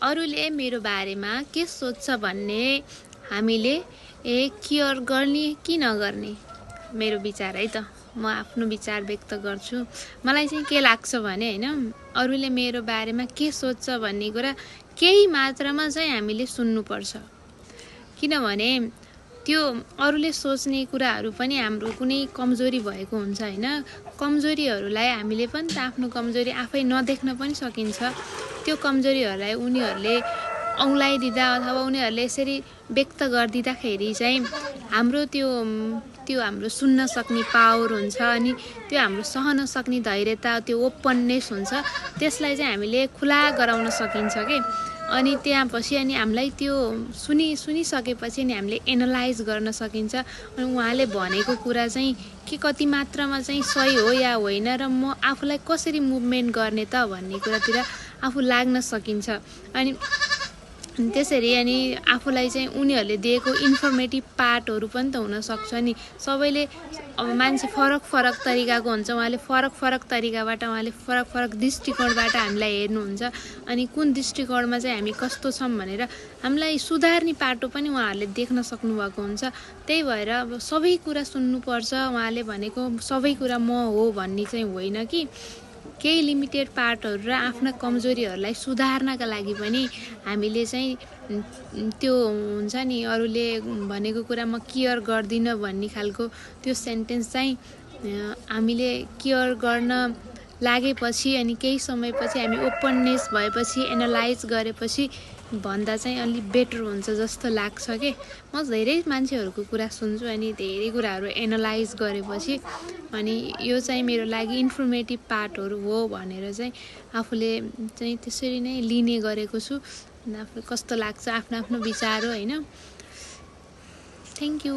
अरूले मेरो बारेमा के सोच्छ भन्ने हामीले केयर गर्ने कि नगर्ने मेरो विचार है त। म आफ्नो विचार व्यक्त गर्छु। मलाई चाहिँ के लाग्छ भने हैन, अरूले मेरो बारेमा के सोच्छ भन्ने कुरा केही मात्रामा चाहिँ हामीले सुन्नुपर्छ। किनभने त्यो अरूले सोच्ने कुराहरू पनि हाम्रो कुनै कमजोरी भएको हुन्छ हैन। कमजोरीहरूलाई हामीले पनि त आफ्नो कमजोरी आफै नदेख्न पनि सकिन्छ। त्यो कमजोरीहरूलाई उनीहरूले औँलाइदिँदा अथवा उनीहरूले यसरी व्यक्त गरिदिँदाखेरि चाहिँ हाम्रो त्यो हाम्रो सुन्न सक्ने पावर हुन्छ, अनि त्यो हाम्रो सहन सक्ने धैर्यता, त्यो ओपननेस हुन्छ, त्यसलाई चाहिँ हामीले खुला गराउन सकिन्छ के। अनि त्यहाँपछि अनि हामीलाई त्यो सुनिसकेपछि नि हामीले एनालाइज गर्न सकिन्छ। अनि उहाँले भनेको कुरा चाहिँ के कति मात्रामा चाहिँ सही हो या होइन, र म आफूलाई कसरी मुभमेन्ट गर्ने त भन्ने कुरातिर आफू लाग्न सकिन्छ। अनि त्यसरी अनि आफूलाई चाहिँ उनीहरूले दिएको इन्फर्मेटिभ पार्टहरू पनि त हुनसक्छ नि। सबैले अब मान्छे फरक तरिकाको हुन्छ, उहाँले फरक तरिकाबाट उहाँले फरक दृष्टिकोणबाट हामीलाई हेर्नुहुन्छ। अनि कुन दृष्टिकोणमा चाहिँ हामी कस्तो छौँ भनेर हामीलाई सुधार्ने पाटो पनि उहाँहरूले देख्न सक्नुभएको हुन्छ। त्यही भएर अब सबै कुरा सुन्नुपर्छ, उहाँले भनेको सबै कुरा म हो भन्ने चाहिँ होइन कि। केही लिमिटेड पार्टहरू र आफ्ना कमजोरीहरूलाई सुधार्नका लागि पनि हामीले चाहिँ त्यो हुन्छ नि, अरूले भनेको कुरा म केयर गर्दिनँ भन्ने खालको त्यो सेन्टेन्स चाहिँ हामीले केयर गर्न लागेपछि अनि केही समयपछि हामी ओपननेस भएपछि एनालाइज गरेपछि भन्दा चाहिँ अलिक बेटर हुन्छ जस्तो लाग्छ के। म धेरै मान्छेहरूको कुरा सुन्छु अनि धेरै कुराहरू एनालाइज गरेपछि अनि यो चाहिँ मेरो लागि इन्फर्मेटिभ पार्टहरू हो भनेर चाहिँ आफूले चाहिँ त्यसरी नै लिने गरेको छु। आफू कस्तो लाग्छ आफ्नो विचार हो हैन। Thank you.